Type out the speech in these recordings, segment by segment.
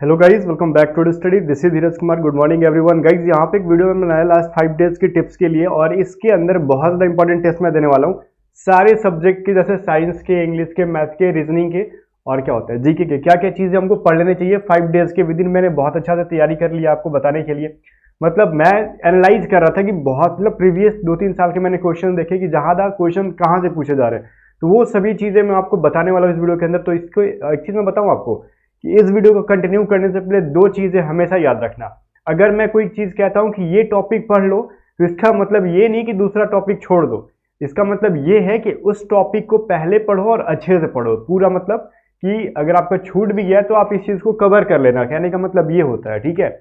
Hello guys, welcome back to study. This is Dheeraj Kumar. Good morning everyone. Guys यहाँ पे एक video में बनाया लास्ट 5 डेज की टिप्स के लिए, और इसके अंदर बहुत ज़्यादा इंपॉर्टेंट टेस्ट मैं देने वाला हूँ सारे सब्जेक्ट के, जैसे साइंस के, इंग्लिश के, मैथ के, रीजनिंग के, और क्या होता है जीके के, क्या क्या चीज़ें हमको पढ़ लेनी चाहिए 5 डेज के विद इन। मैंने बहुत अच्छा से तैयारी कर लिया आपको बताने के लिए। मतलब मैं एनालाइज कर रहा था कि बहुत मतलब प्रीवियस 2-3 साल के मैंने क्वेश्चन देखे कि ज़्यादा क्वेश्चन कहाँ से पूछे जा रहे हैं, तो वो सभी चीज़ें मैं आपको बताने वाला हूँ इस वीडियो के अंदर। तो इसको एक चीज़ मैं बताऊँ आपको कि इस वीडियो को कंटिन्यू करने से पहले 2 चीज़ें हमेशा याद रखना। अगर मैं कोई चीज़ कहता हूं कि ये टॉपिक पढ़ लो, तो इसका मतलब ये नहीं कि दूसरा टॉपिक छोड़ दो। इसका मतलब ये है कि उस टॉपिक को पहले पढ़ो और अच्छे से पढ़ो पूरा। मतलब कि अगर आपका छूट भी गया तो आप इस चीज़ को कवर कर लेना, कहने का मतलब ये होता है, ठीक है।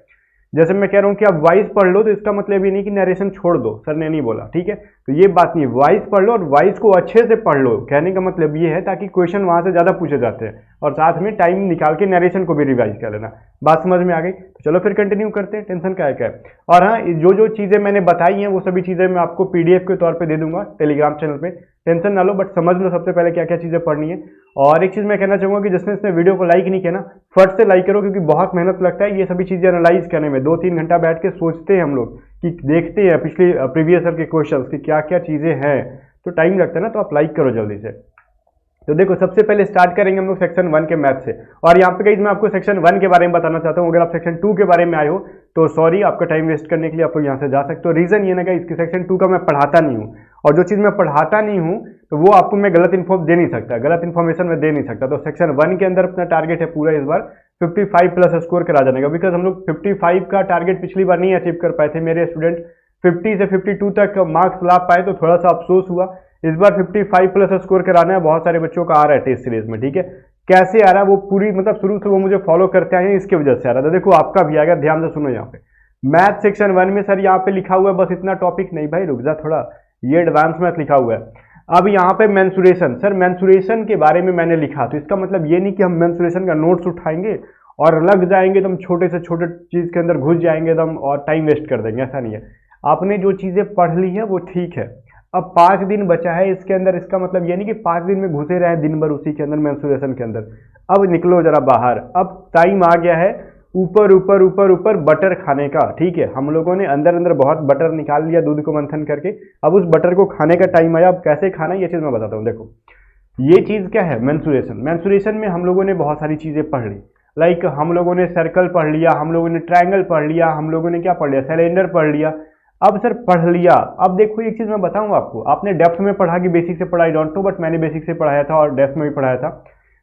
जैसे मैं कह रहा हूँ कि आप वाइज पढ़ लो, तो इसका मतलब ये नहीं कि नरेशन छोड़ दो, सर ने नहीं बोला, ठीक है। तो ये बात नहीं, वाइज पढ़ लो और वाइज को अच्छे से पढ़ लो, कहने का मतलब ये है ताकि क्वेश्चन वहां से ज्यादा पूछे जाते हैं, और साथ में टाइम निकाल के नरेशन को भी रिवाइज कर लेना। बात समझ में आ गई? तो चलो फिर कंटिन्यू करते हैं, टेंशन क्या है। और हाँ, जो जो चीजें मैंने बताई हैं वो सभी चीजें मैं आपको पीडीएफ के तौर पर दे दूंगा टेलीग्राम चैनल पे, टेंशन ना लो, बट समझ लो सबसे पहले क्या क्या चीजें पढ़नी है। और एक चीज मैं कहना चाहूंगा कि जिसने इसने वीडियो को लाइक नहीं किया ना, फट से लाइक करो, क्योंकि बहुत मेहनत लगता है ये सभी चीजें एनालाइज करने में। 2-3 घंटा बैठ के सोचते हैं हम लोग कि देखते हैं पिछली प्रीवियस ईयर के क्वेश्चन की क्या क्या चीजें हैं, तो टाइम लगता है ना। तो आप लाइक करो जल्दी से। तो देखो, सबसे पहले स्टार्ट करेंगे हम लोग सेक्शन 1 के मैथ से। और यहाँ पे गाइस मैं आपको सेक्शन 1 के बारे में बताना चाहता हूँ। अगर आप सेक्शन 2 के बारे में आए हो तो सॉरी, आपका टाइम वेस्ट करने के लिए आप लोग यहाँ से जा सकते हो। रीजन ये ना गाइस कि सेक्शन 2 का मैं पढ़ाता नहीं हूँ, और जो चीज़ मैं पढ़ाता नहीं हूँ तो वो आपको मैं गलत इन्फॉर्म दे नहीं सकता, गलत इन्फॉर्मेशन में दे नहीं सकता। तो सेक्शन 1 के अंदर अपना टारगेट है पूरा इस बार 55 प्लस स्कोर करा जाने का, बिकॉज हम लोग 55 का टारगेट पिछली बार नहीं अचीव कर पाए थे। मेरे स्टूडेंट 50 से 52 तक मार्क्स ला पाए, तो थोड़ा सा अफसोस हुआ। इस बार 55 प्लस स्कोर कराना है। बहुत सारे बच्चों का आ रहा है टेस्ट सीरीज में, ठीक है। कैसे आ रहा है वो पूरी, मतलब शुरू से वो मुझे फॉलो करते आए हैं, इसकी वजह से आ रहा था। देखो आपका भी आएगा, ध्यान से सुनो। यहाँ पे मैथ सेक्शन 1 में सर यहाँ पे लिखा हुआ है बस इतना टॉपिक नहीं, भाई रुक जा थोड़ा, ये एडवांस मैथ लिखा हुआ है। अब यहाँ पे मेंसुरेशन, सर मेंसुरेशन के बारे में मैंने लिखा, तो इसका मतलब ये नहीं कि हम मेंसुरेशन का नोट्स उठाएंगे और लग जाएंगे एकदम, छोटे से छोटे चीज के अंदर घुस जाएंगे एकदम और टाइम वेस्ट कर देंगे, ऐसा नहीं है। आपने जो चीजें पढ़ ली है वो ठीक है। अब 5 दिन बचा है इसके अंदर, इसका मतलब ये नहीं कि 5 दिन में घुसे रहे दिन भर उसी के अंदर मेंसुरेशन के अंदर। अब निकलो जरा बाहर, अब टाइम आ गया है ऊपर ऊपर ऊपर ऊपर बटर खाने का, ठीक है। हम लोगों ने अंदर अंदर बहुत बटर निकाल लिया दूध को मंथन करके, अब उस बटर को खाने का टाइम आया। अब कैसे खाना है ये चीज मैं बताता हूँ। देखो ये चीज क्या है, मेंसुरेशन। मेंसुरेशन में हम लोगों ने बहुत सारी चीजें पढ़ ली, लाइक हम लोगों ने सर्कल पढ़ लिया, हम लोगों ने ट्रायंगल पढ़ लिया, हम लोगों ने क्या पढ़ लिया, सिलेंडर पढ़ लिया। अब सर पढ़ लिया, अब देखो एक चीज मैं बताऊं आपको, आपने डेप्थ में पढ़ा कि बेसिक से पढ़ा, आई डोंट नो, बट मैंने बेसिक से पढ़ाया था और डेप्थ में भी पढ़ाया था।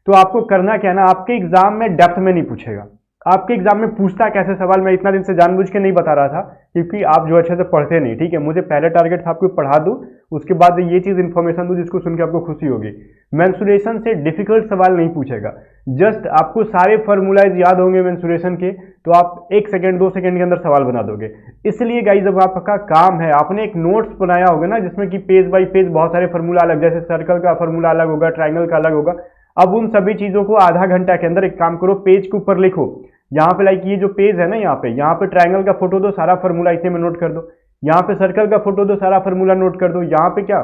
तो आपको करना क्या ना, आपके एग्जाम में डेप्थ में नहीं पूछेगा, आपके एग्जाम में पूछता कैसे सवाल मैं इतना दिन से जानबूझ के नहीं बता रहा था, क्योंकि आप जो अच्छे से पढ़ते नहीं, ठीक है। मुझे पहले टारगेट था आपको पढ़ा दूं, उसके बाद ये चीज इंफॉर्मेशन दूं जिसको सुन के आपको खुशी होगी। मेंसुरेशन से डिफिकल्ट सवाल नहीं पूछेगा, जस्ट आपको सारे फॉर्मूलाइज याद होंगे मेंसुरेशन के, तो आप 1 सेकंड 2 सेकंड के अंदर सवाल बना दोगे। इसलिए गाइस जब आपका काम है, आपने एक नोट्स बनाया होगा ना जिसमें कि पेज बाय पेज बहुत सारे फॉर्मूला अलग, जैसे सर्कल का फॉर्मूला अलग होगा, ट्राइंगल का अलग होगा। अब उन सभी चीजों को आधा घंटा के अंदर एक काम करो, पेज के ऊपर लिखो। यहाँ पे लाइक ये जो पेज है ना, यहाँ पे ट्राइंगल का फोटो दो, सारा फॉर्मूला इतने में नोट कर दो। यहाँ पे सर्कल का फोटो दो, सारा फॉर्मूला नोट कर दो। यहाँ पे क्या,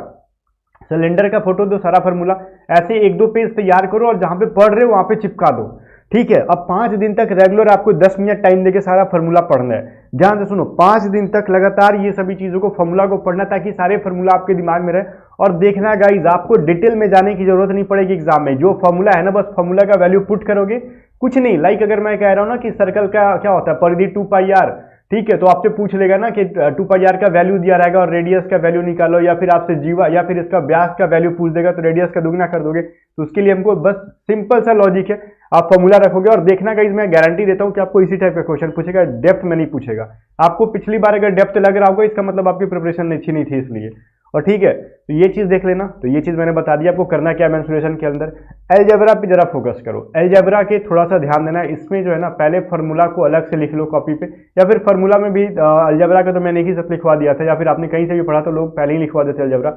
सिलेंडर का फोटो दो, सारा फॉर्मूला। ऐसे 1-2 पेज तैयार करो और जहां पे पढ़ रहे हो वहां पे चिपका दो, ठीक है। अब 5 दिन तक रेगुलर आपको 10 मिनट टाइम देके सारा फॉर्मूला पढ़ना है। ध्यान से सुनो, 5 दिन तक लगातार ये सभी चीजों को, फॉर्मूला को पढ़ना, ताकि सारे फॉर्मूला आपके दिमाग में रहे। और देखना गाइज, आपको डिटेल में जाने की जरूरत नहीं पड़ेगी एग्जाम में। जो फॉर्मूला है ना, बस फॉर्मूला का वैल्यू पुट करोगे, कुछ नहीं। लाइक अगर मैं कह रहा हूं ना कि सर्कल का क्या होता है, परिधि 2πr, ठीक है, तो आपसे पूछ लेगा ना कि 2πr का वैल्यू दिया रहेगा और रेडियस का वैल्यू निकालो, या फिर आपसे जीवा या फिर इसका व्यास का वैल्यू पूछ देगा, तो रेडियस का दुगना कर दोगे। तो उसके लिए हमको बस सिंपल सा लॉजिक है, आप फॉर्मूला रखोगे और देखना गाइस, मैं गारंटी देता हूं कि आपको इसी टाइप का क्वेश्चन पूछेगा, डेप्थ में नहीं पूछेगा। आपको पिछली बार अगर डेप्थ लग रहा होगा, इसका मतलब आपकी प्रिपरेशन अच्छी नहीं थी इसलिए। और ठीक है, तो ये चीज देख लेना। तो ये चीज मैंने बता दिया आपको करना क्या मेंसुरेशन के अंदर। अलजेब्रा पे जरा फोकस करो, अलजेब्रा के थोड़ा सा ध्यान देना। इसमें जो है ना, पहले फॉर्मूला को अलग से लिख लो कॉपी पे, या फिर फॉर्मूला में भी अलजेब्रा का तो मैंने एक ही साथ लिखवा दिया था, या फिर आपने कहीं से भी पढ़ा तो लोग पहले ही लिखवा देते अलजेब्रा।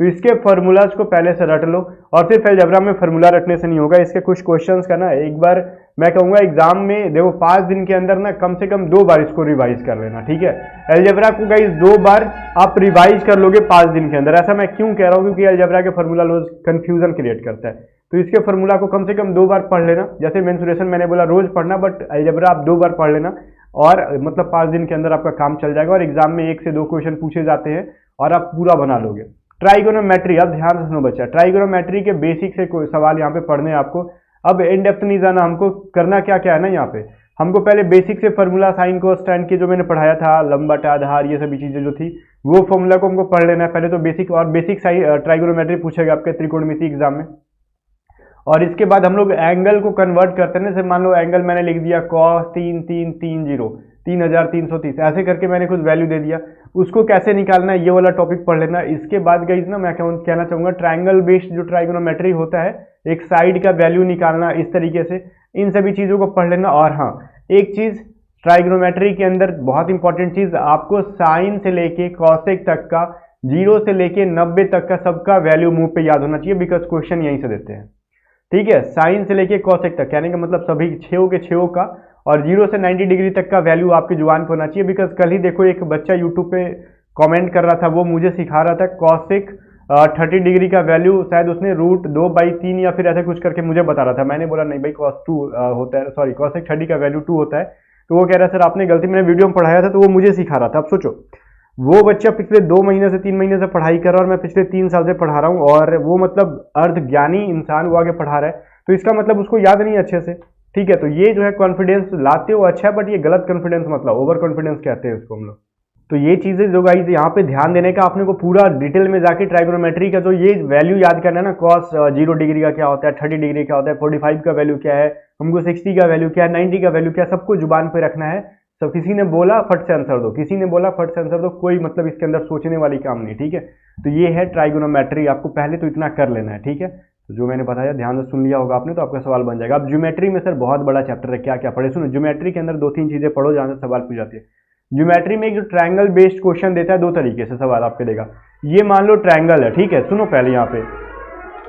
तो इसके फॉर्मूलाज को पहले से रट लो। और सिर्फ अलजेब्रा में फॉर्मूला रटने से नहीं होगा, इसके कुछ क्वेश्चंस का ना एक बार मैं कहूंगा एग्जाम में देखो 5 दिन के अंदर ना कम से कम 2 बार इसको रिवाइज कर लेना, ठीक है। अलजेब्रा को गाइस 2 बार आप रिवाइज कर लोगे 5 दिन के अंदर। ऐसा मैं क्यों कह रहा हूं, क्योंकि अलजेब्रा के फॉर्मूला रोज कंफ्यूजन क्रिएट करता है। तो इसके फॉर्मूला को कम से कम 2 बार पढ़ लेना। जैसे मेंसुरेशन मैंने बोला रोज पढ़ना, बट अलजेब्रा आप 2 बार पढ़ लेना और मतलब 5 दिन के अंदर आपका काम चल जाएगा और एग्जाम में 1 से 2 क्वेश्चन पूछे जाते हैं और आप पूरा बना लोगे। ट्राइगोनोमेट्री, अब ध्यान से सुनो बच्चा, ट्राइगोनोमेट्री के बेसिक से कोई सवाल यहाँ पे पढ़ने हैं आपको। अब इन डेप्थ नहीं जाना, हमको करना क्या क्या है ना, यहाँ पे हमको पहले बेसिक से फॉर्मूला साइन कोस टैन के जो मैंने पढ़ाया था, लंबट आधार, ये सभी चीजें जो थी वो फॉर्मूला को हमको पढ़ लेना है पहले तो बेसिक। और बेसिक ट्राइगोनोमेट्री पूछेगा आपके त्रिकोणमिति एग्जाम में। और इसके बाद हम लोग एंगल को कन्वर्ट करते हैं। जैसे मान लो एंगल मैंने लिख दिया cos 3330 3330, ऐसे करके मैंने कुछ वैल्यू दे दिया, उसको कैसे निकालना है ये वाला टॉपिक पढ़ लेना। इसके बाद गाइस ना मैं कहना चाहूंगा ट्रायंगल बेस्ड जो ट्राइगोनोमेट्री होता है, एक साइड का वैल्यू निकालना इस तरीके से, इन सभी चीजों को पढ़ लेना। और हाँ, एक चीज ट्राइगोनोमेट्री के अंदर बहुत इंपॉर्टेंट चीज, आपको साइन से लेके कॉसेक तक का, 0 से लेके 90 तक का सबका वैल्यू मुंह पे याद होना चाहिए, बिकॉज क्वेश्चन यहीं से देते हैं। ठीक है, साइन से लेके कॉसेक तक, कहने का मतलब सभी छेओ के छेओ का, और 0 से 90 डिग्री तक का वैल्यू आपकी जुबान पे होना चाहिए। बिकॉज कल ही देखो एक बच्चा यूट्यूब पे कमेंट कर रहा था, वो मुझे सिखा रहा था कॉसेक 30 डिग्री का वैल्यू शायद उसने √2/3 या फिर ऐसा कुछ करके मुझे बता रहा था। मैंने बोला नहीं भाई cos 2 होता है, सॉरी कॉसेक 30 का वैल्यू 2 होता है। तो वो कह रहा है सर आपने गलती, मैंने वीडियो में पढ़ाया था तो वो मुझे सिखा रहा था। अब सोचो वो बच्चा पिछले 2 महीने से 3 महीने से पढ़ाई कर रहा है और मैं पिछले 3 साल से पढ़ा रहा हूँ, और वो मतलब अर्ध ज्ञानी इंसान वो आगे पढ़ा रहा है, तो इसका मतलब उसको याद नहीं अच्छे से। ठीक है, तो ये जो है कॉन्फिडेंस लाते हो अच्छा है, बट ये गलत कॉन्फिडेंस मतलब ओवर कॉन्फिडेंस कहते हैं उसको हम लोग। तो ये चीजें जो गाइस यहाँ पे ध्यान देने का, आपने को पूरा डिटेल में जाके ट्राइगोनोमेट्री का जो ये वैल्यू याद करना है ना, cos 0 डिग्री का क्या होता है, 30 डिग्री क्या होता है, 45 का वैल्यू क्या है, हमको 60 का वैल्यू क्या है, 90 का वैल्यू क्या है, सबको जुबान पे रखना है। सब किसी ने बोला फट से आंसर दो, किसी ने बोला फट से आंसर दो, कोई मतलब इसके अंदर सोचने वाली काम नहीं। ठीक है, तो ये है ट्राइगोनोमेट्री, आपको पहले तो इतना कर लेना है। ठीक है, तो जो मैंने बताया ध्यान से सुन लिया होगा आपने, तो आपका सवाल बन जाएगा। अब ज्योमेट्री में सर बहुत बड़ा चैप्टर है, क्या क्या पढ़े सुनो। ज्योमेट्री के अंदर 2-3 चीजें पढ़ो जहां से सवाल पूछ जाती है। ज्योमेट्री में एक जो ट्रायंगल बेस्ड क्वेश्चन देता है, 2 तरीके से सवाल आपके देगा। ये मान लो ट्रायंगल है, ठीक है, सुनो पहले यहाँ पे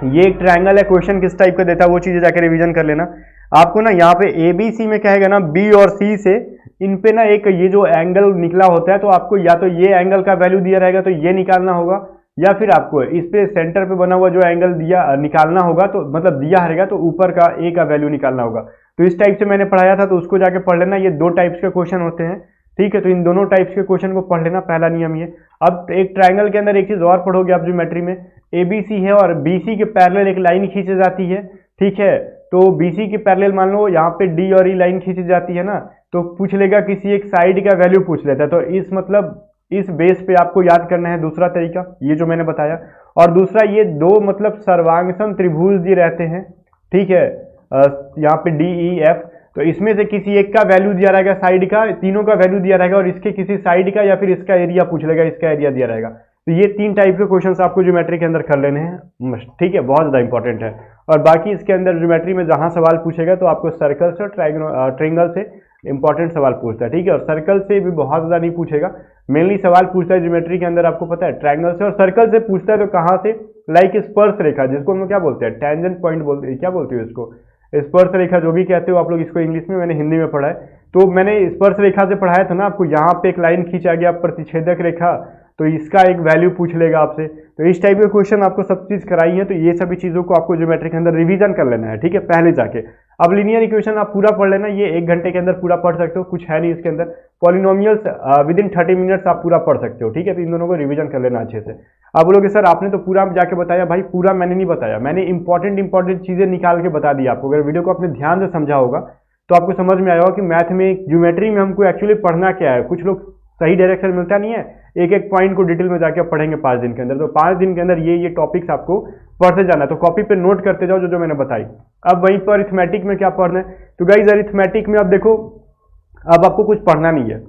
ये एक ट्रायंगल है, क्वेश्चन किस टाइप का देता है वो चीजें जाकर रिवीजन कर लेना। आपको ना यहाँ पे ABC में कहेगा ना B और C से, इन पे ना एक ये जो एंगल निकला होता है, तो आपको या तो ये एंगल का वैल्यू दिया रहेगा तो ये निकालना होगा, या फिर आपको इस पे सेंटर पे बना हुआ जो एंगल दिया निकालना होगा, तो मतलब दिया रहेगा तो ऊपर का A का वैल्यू निकालना होगा। तो इस टाइप से मैंने पढ़ाया था, तो उसको जाके पढ़ लेना। ये 2 टाइप्स के क्वेश्चन होते हैं। ठीक है, तो इन दोनों टाइप्स के क्वेश्चन को पढ़ लेना, पहला नियम ये। अब एक ट्रायंगल के अंदर एक चीज और पढ़ोगे आप ज्योमेट्री में, ABC है और BC के पैरेलल एक लाइन खींची जाती है। ठीक है, तो BC के पैरेलल मान लो यहाँ पे D और E लाइन खींची जाती है ना, तो पूछ लेगा किसी एक साइड का वैल्यू पूछ लेता है। तो इस मतलब इस बेस पे आपको याद करना है दूसरा तरीका, ये जो मैंने बताया। और दूसरा ये 2 मतलब सर्वांगसम त्रिभुज दिए रहते हैं। ठीक है, यहाँ पे DEF, तो इसमें से किसी एक का वैल्यू दिया रहेगा साइड का, तीनों का वैल्यू दिया रहेगा, और इसके किसी साइड का या फिर इसका एरिया पूछ लेगा, इसका एरिया दिया रहेगा। तो ये 3 टाइप के क्वेश्चंस आपको ज्योमेट्री के अंदर कर लेने हैं। ठीक है, बहुत ज़्यादा इंपॉर्टेंट है। और बाकी इसके अंदर ज्योमेट्री में जहां सवाल पूछेगा तो आपको सर्कल से और ट्रायंगल से इंपॉर्टेंट सवाल पूछता है। ठीक है, और सर्कल से भी बहुत ज़्यादा नहीं पूछेगा, मेनली सवाल पूछता है ज्योमेट्री के अंदर आपको पता है ट्रायंगल से और सर्कल से पूछता है। तो कहाँ से, लाइक स्पर्श रेखा, जिसको हम लोग क्या बोलते हैं, टेंजेंट पॉइंट बोलते हैं, क्या बोलते हो इसको, स्पर्श रेखा जो भी कहते हो आप लोग इसको इंग्लिश में, मैंने हिंदी में पढ़ा है। तो मैंने स्पर्श रेखा से पढ़ाया था ना आपको, यहाँ पे एक लाइन खींचा गया प्रतिच्छेदक रेखा, तो इसका एक वैल्यू पूछ लेगा आपसे। तो इस टाइप के क्वेश्चन आपको सब चीज कराई है, तो ये सभी चीजों को आपको ज्योमेट्री के अंदर रिवीजन कर लेना है। ठीक है, पहले जाके। अब लीनियर इक्वेशन आप पूरा पढ़ लेना, ये 1 घंटे के अंदर पूरा पढ़ सकते हो, कुछ है नहीं इसके अंदर। पॉलिनोमियल्स विदिन 30 मिनट्स आप पूरा पढ़ सकते हो। ठीक है, तो इन दोनों को रिवीजन कर लेना अच्छे से। आप बोलोगे सर आपने तो पूरा जाके बताया, भाई पूरा मैंने नहीं बताया, मैंने इंपॉर्टेंट चीजें निकाल के बता दी आपको। अगर वीडियो को आपने ध्यान से समझा होगा तो आपको समझ में आया होगा कि मैथ में, ज्योमेट्री में हमको एक्चुअली पढ़ना क्या है। कुछ लोग सही डायरेक्शन मिलता नहीं है, एक एक पॉइंट को डिटेल में जाके पढ़ेंगे 5 दिन के अंदर। तो 5 दिन के अंदर ये टॉपिक्स आपको पढ़ते जाना है, तो कॉपी पे नोट करते जाओ जो मैंने बताई। अब वहीं पर अरिथमेटिक में क्या पढ़ना है, तो गाइस अरिथमेटिक में अब देखो, अब आपको कुछ पढ़ना नहीं है।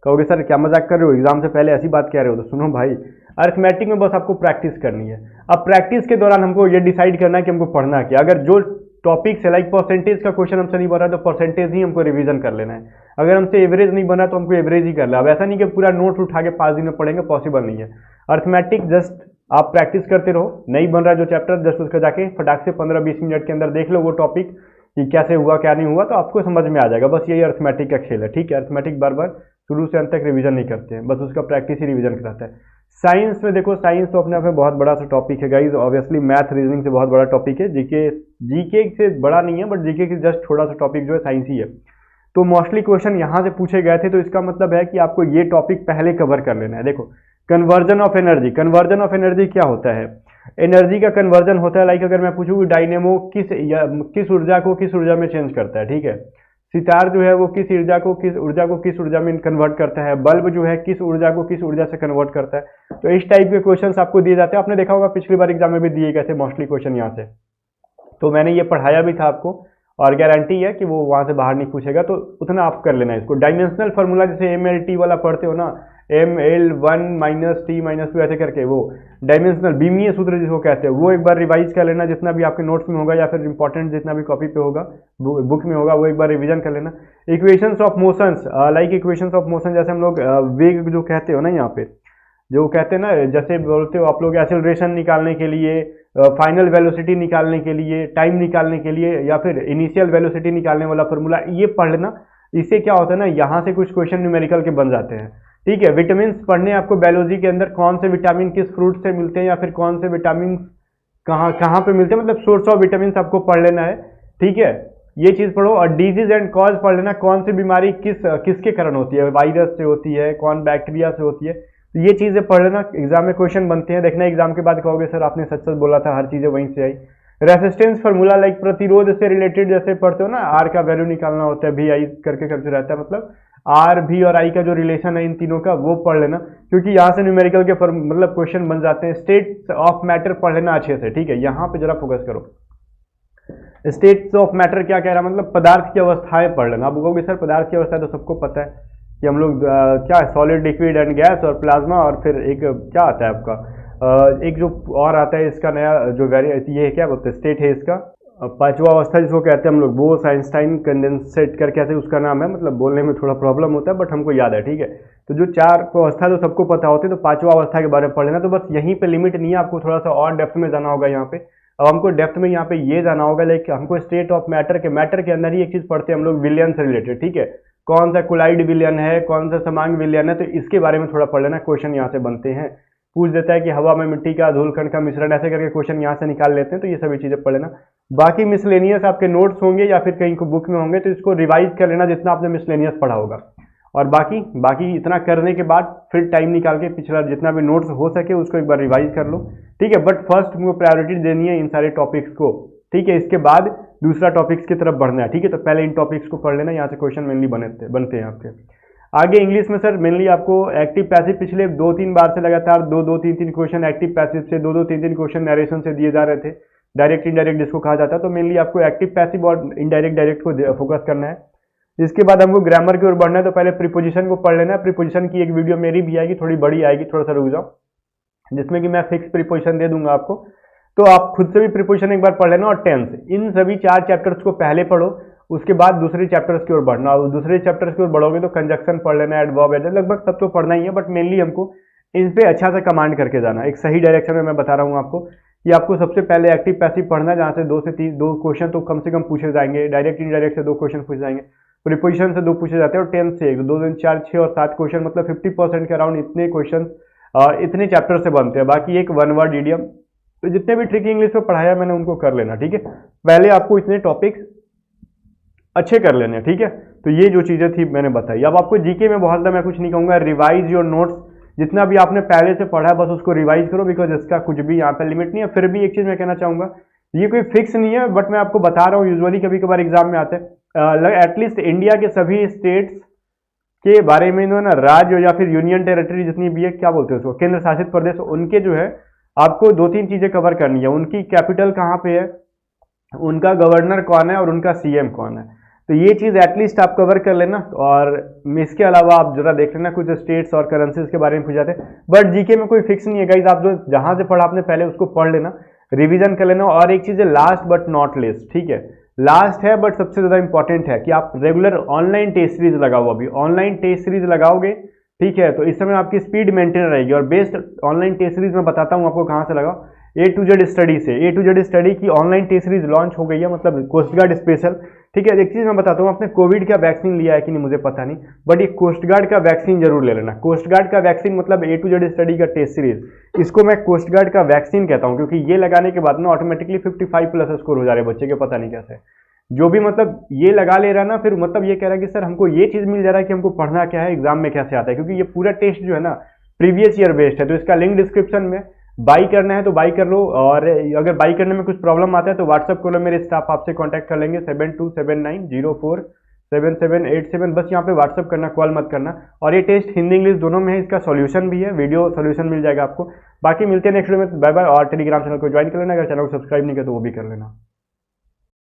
कहोगे सर क्या मजाक कर रहे हो, एग्जाम से पहले ऐसी बात कह रहे हो, तो सुनो भाई, अरिथमेटिक में बस आपको प्रैक्टिस करनी है। अब प्रैक्टिस के दौरान हमको ये डिसाइड करना है कि हमको पढ़ना क्या। अगर जो टॉपिक से लाइक परसेंटेज का क्वेश्चन हमसे नहीं बन रहा है तो परसेंटेज ही हमको रिवीजन कर लेना है। अगर हमसे एवरेज नहीं बना तो हमको एवरेज ही कर लेना। अब ऐसा नहीं कि पूरा नोट उठा के 5 दिन में पढ़ेंगे, पॉसिबल नहीं है। अरिथमेटिक जस्ट आप प्रैक्टिस करते रहो, नहीं बन रहा जो चैप्टर, जस्ट उसका जाके फटाक से 15-20 मिनट के अंदर देख लो वो टॉपिक कि कैसे हुआ क्या नहीं हुआ, तो आपको समझ में आ जाएगा। बस यही अरिथमेटिक का खेल है। ठीक है, अरिथमेटिक बार बार शुरू से अंत तक रिवीजन नहीं करते हैं, बस उसका प्रैक्टिस ही रिवीजन कराता है। साइंस में देखो, साइंस तो अपने आप में बहुत बड़ा सा टॉपिक है गाइज, ऑब्वियसली मैथ रीजनिंग से बहुत बड़ा टॉपिक है। जीके जीके से बड़ा नहीं है, बट जीके से जस्ट थोड़ा सा टॉपिक जो है साइंस ही है। तो मोस्टली क्वेश्चन यहाँ से पूछे गए थे, तो इसका मतलब है कि आपको ये टॉपिक पहले कवर कर लेना है। देखो, conversion of energy, conversion of energy क्या होता है? एनर्जी का कन्वर्जन होता है, लाइक अगर मैं पूछूँ कि डायनेमो किस ऊर्जा को किस ऊर्जा में चेंज करता है, ठीक है। सितार जो है वो किस किस ऊर्जा में कन्वर्ट करता है। बल्ब जो है किस ऊर्जा को किस ऊर्जा से कन्वर्ट करता है। तो इस टाइप के क्वेश्चंस आपको दिए जाते हैं। आपने देखा होगा पिछली बार एग्जाम में भी दिए गए थे मोस्टली क्वेश्चन यहाँ से, तो मैंने ये पढ़ाया भी था आपको, और गारंटी है कि वो वहां से बाहर नहीं पूछेगा, तो उतना आप कर लेना इसको। डायमेंशनल फार्मूला जैसे MLT वाला पढ़ते हो ना, ML1 - T - 2 ऐसे करके, वो डायमेंशनल बीमीय सूत्र जिसको कहते हैं, वो एक बार रिवाइज कर लेना, जितना भी आपके नोट्स में होगा या फिर इंपॉर्टेंट जितना भी कॉपी पे होगा, बुक में होगा, वो एक बार रिवीजन कर लेना। Equations of motions, like equations of motion, जैसे हम लोग वेग जो कहते हो ना, यहाँ पे जो कहते हैं ना, जैसे बोलते हो आप लोग एक्सेलरेशन निकालने के लिए, फाइनल वेलोसिटी निकालने के लिए, टाइम निकालने के लिए, या फिर इनिशियल वेलोसिटी निकालने वाला फॉर्मूला, ये पढ़ लेना। इससे क्या होता है ना, यहाँ से कुछ क्वेश्चन न्यूमेरिकल के बन जाते हैं, ठीक है। विटामिन पढ़ने आपको, बायोलॉजी के अंदर कौन से विटामिन किस फ्रूट से मिलते हैं, या फिर कौन से विटामिन कहाँ कहाँ पे मिलते हैं, मतलब सोर्स ऑफ विटामिन आपको पढ़ लेना है, ठीक है। ये चीज पढ़ो। और डिजीज एंड कॉज पढ़ लेना, कौन सी बीमारी किसके कारण होती है, वायरस से होती है, कौन बैक्टीरिया से होती है, तो ये चीजें पढ़ लेना। एग्जाम में क्वेश्चन बनते हैं, देखना एग्जाम के बाद कहोगे सर आपने सच सच बोला था, हर चीजें वहीं से आई। रेसिस्टेंस फार्मूला, लाइक प्रतिरोध से रिलेटेड जैसे पढ़ते हो ना, आर का वैल्यू निकालना होता है, भी आई करके करते रहता है, मतलब आर भी और आई का जो रिलेशन है इन तीनों का, वो पढ़ लेना, क्योंकि यहाँ से न्यूमेरिकल के मतलब क्वेश्चन बन जाते हैं। स्टेट्स ऑफ मैटर पढ़ लेना अच्छे से, ठीक है। यहाँ पे जरा फोकस करो। स्टेट्स ऑफ मैटर क्या कह रहा है, मतलब पदार्थ की अवस्थाएं पढ़ लेना। आप कहोगे सर पदार्थ की अवस्था तो सबको पता है कि हम लोग क्या है, सॉलिड, लिक्विड एंड गैस और प्लाज्मा, और फिर एक क्या आता है आपका, एक जो और आता है इसका नया जो ये क्या बोलते हैं, स्टेट है इसका, पांचवा अवस्था जिसको कहते हैं हम लोग, बोस आइंस्टाइन कंडेंसेट करके ऐसे उसका नाम है, मतलब बोलने में थोड़ा प्रॉब्लम होता है, बट हमको याद है, ठीक है। तो जो चार अवस्था जो सबको पता होती है, तो पांचवा अवस्था के बारे में पढ़ लेना। तो बस यहीं पे लिमिट नहीं है, आपको थोड़ा सा और डेप्थ में जाना होगा यहाँ पे। अब हमको डेप्थ में यहाँ पे ये जाना होगा, लाइक हमको स्टेट ऑफ मैटर के अंदर ही एक चीज पढ़ते हैं हम लोग, विलियन से रिलेटेड, ठीक है। कौन सा कोलाइड विलियन है, कौन सा समांग विलियन है, तो इसके बारे में थोड़ा पढ़ लेना। क्वेश्चन यहाँ से बनते हैं, पूछ देता है कि हवा में मिट्टी का धूलकण का मिश्रण, ऐसे करके क्वेश्चन यहाँ से निकाल लेते हैं, तो ये सभी चीजें पढ़ लेना। बाकी मिसलेनियस आपके नोट्स होंगे या फिर कहीं को बुक में होंगे, तो इसको रिवाइज कर लेना जितना आपने मिसलेनियस पढ़ा होगा। और बाकी इतना करने के बाद फिर टाइम निकाल के पिछला जितना भी नोट्स हो सके उसको एक बार रिवाइज कर लो, ठीक है। बट फर्स्ट तुमको प्रायोरिटी देनी है इन सारे टॉपिक्स को, ठीक है। इसके बाद दूसरा टॉपिक्स की तरफ बढ़ना है, ठीक है। तो पहले इन टॉपिक्स को पढ़ लेना, यहाँ से क्वेश्चन मेनली बनते हैं आपके। आगे इंग्लिश में सर मेनली आपको एक्टिव पैसिव पिछले 2-3 बार से लगातार 2-2-3-3 क्वेश्चन एक्टिव पैसिव से, 2-2-3-3 क्वेश्चन नरेशन से दिए जा रहे थे, डायरेक्ट इनडायरेक्ट जिसको कहा जाता है। तो मेनली आपको एक्टिव पैसिव और इनडायरेक्ट डायरेक्ट को फोकस करना है। इसके बाद हमको ग्रामर की ओर बढ़ना है, तो पहले प्रीपोजिशन को पढ़ लेना है। प्रीपोजिशन की एक वीडियो मेरी भी आएगी, थोड़ी बड़ी आएगी, थोड़ा सा रुक जाओ, जिसमें कि मैं फिक्स प्रीपोजिशन दे दूंगा आपको, तो आप खुद से भी प्रीपोजिशन एक बार पढ़ लेना। और टेंस, इन सभी 4 चैप्टर्स को पहले पढ़ो, उसके बाद दूसरे चैप्टर्स की ओर बढ़ना। और दूसरे चैप्टर्स की ओर बढ़ोगे तो कंजक्शन पढ़ लेना, एडवर्ब, एडजेक्टिव, लगभग सब तो पढ़ना ही है, बट मेनली हमको इन पे अच्छा सा कमांड करके जाना। एक सही डायरेक्शन में मैं बता रहा हूँ आपको कि आपको सबसे पहले एक्टिव पैसिव पढ़ना है, जहाँ से 2 से 3 क्वेश्चन तो कम से कम पूछे जाएंगे, डायरेक्ट इनडायरेक्ट से 2 क्वेश्चन पूछे जाएंगे, प्रीपोजिशन से 2 पूछे जाते हैं, और टेंस से 1, 2, 3, 4, 6 और 7 क्वेश्चन, मतलब 50% के अराउंड इतने क्वेश्चन इतने चैप्टर से बनते हैं। बाकी एक 1 वर्ड इडियम, तो जितने भी ट्रिकी इंग्लिश में पढ़ाया मैंने उनको कर लेना, ठीक है। पहले आपको इतने टॉपिक्स अच्छे कर लेने, ठीक है। तो ये जो चीजें थी मैंने बताई। अब आपको जीके में बहुत ज्यादा मैं कुछ नहीं कहूंगा, रिवाइज योर नोट्स, जितना भी आपने पहले से पढ़ा है बस उसको रिवाइज करो, बिकॉज इसका कुछ भी यहाँ पे लिमिट नहीं है। फिर भी एक चीज मैं कहना चाहूंगा, ये कोई फिक्स नहीं है, बट मैं आपको बता रहा हूँ, यूजुअली कभी कभार एग्जाम में आते हैं। एटलीस्ट इंडिया के सभी स्टेट्स के बारे में ना, राज्य या फिर यूनियन टेरिटरी जितनी भी है, क्या बोलते हैं उसको, केंद्र शासित प्रदेश, उनके जो है आपको 2-3 चीजें कवर करनी है। उनकी कैपिटल कहाँ पे है, उनका गवर्नर कौन है, और उनका सीएम कौन है, तो ये चीज एटलीस्ट आप कवर कर लेना। और इसके अलावा आप जरा देख लेना, कुछ स्टेट्स और करेंसीज के बारे में पूछ जाते हैं, बट जीके में कोई फिक्स नहीं है गाइज। आप जो जहां से पढ़ा आपने पहले उसको पढ़ लेना, रिवीजन कर लेना। और एक चीज है, लास्ट बट नॉट लिस्ट, ठीक है, लास्ट है बट सबसे ज्यादा इंपॉर्टेंट है कि आप रेगुलर ऑनलाइन टेस्ट सीरीज लगाओ। अभी ऑनलाइन टेस्ट सीरीज लगाओगे, ठीक है, तो इस समय आपकी स्पीड मेंटेन रहेगी। और बेस्ट ऑनलाइन टेस्ट सीरीज मैं बताता हूं आपको कहां से लगाओ। A to Z स्टडी से। A to Z स्टडी की ऑनलाइन टेस्ट सीरीज लॉन्च हो गई है, मतलब कोस्ट गार्ड स्पेशल। ठीक है, एक चीज मैं बताता हूँ, आपने कोविड का वैक्सीन लिया है कि नहीं मुझे पता नहीं, बट ये कोस्ट गार्ड का वैक्सीन जरूर ले लेना। कोस्ट गार्ड का वैक्सीन मतलब A to Z स्टडी का टेस्ट सीरीज, इसको मैं कोस्ट गार्ड का वैक्सीन कहता हूँ, क्योंकि ये लगाने के बाद ना ऑटोमेटिकली 55+ स्कोर हो जा रहे हैं बच्चे के, पता नहीं कैसे। जो भी मतलब ये लगा ले रहा है ना, फिर मतलब ये कह रहा है कि सर हमको ये चीज मिल जा रहा है कि हमको पढ़ना क्या है, एग्जाम में कैसे आता है, क्योंकि ये पूरा टेस्ट जो है ना प्रीवियस ईयर बेस्ड है। तो इसका लिंक डिस्क्रिप्शन में, बाई करना है तो बाई कर लो, और अगर बाई करने में कुछ प्रॉब्लम आता है तो व्हाट्सअप करो, मेरे स्टाफ आपसे कांटेक्ट कर लेंगे 7279047787। बस यहाँ पे व्हाट्सअप करना, कॉल मत करना। और ये टेस्ट हिंदी इंग्लिश दोनों में है, इसका सॉल्यूशन भी है, वीडियो सॉल्यूशन मिल जाएगा आपको। बाकी मिलते हैं नेक्स्ट वीडियो में, बाय बाय। और टेलीग्राम चैनल को ज्वाइन कर लेना, अगर चैनल को सब्सक्राइब नहीं किया तो वो भी कर लेना।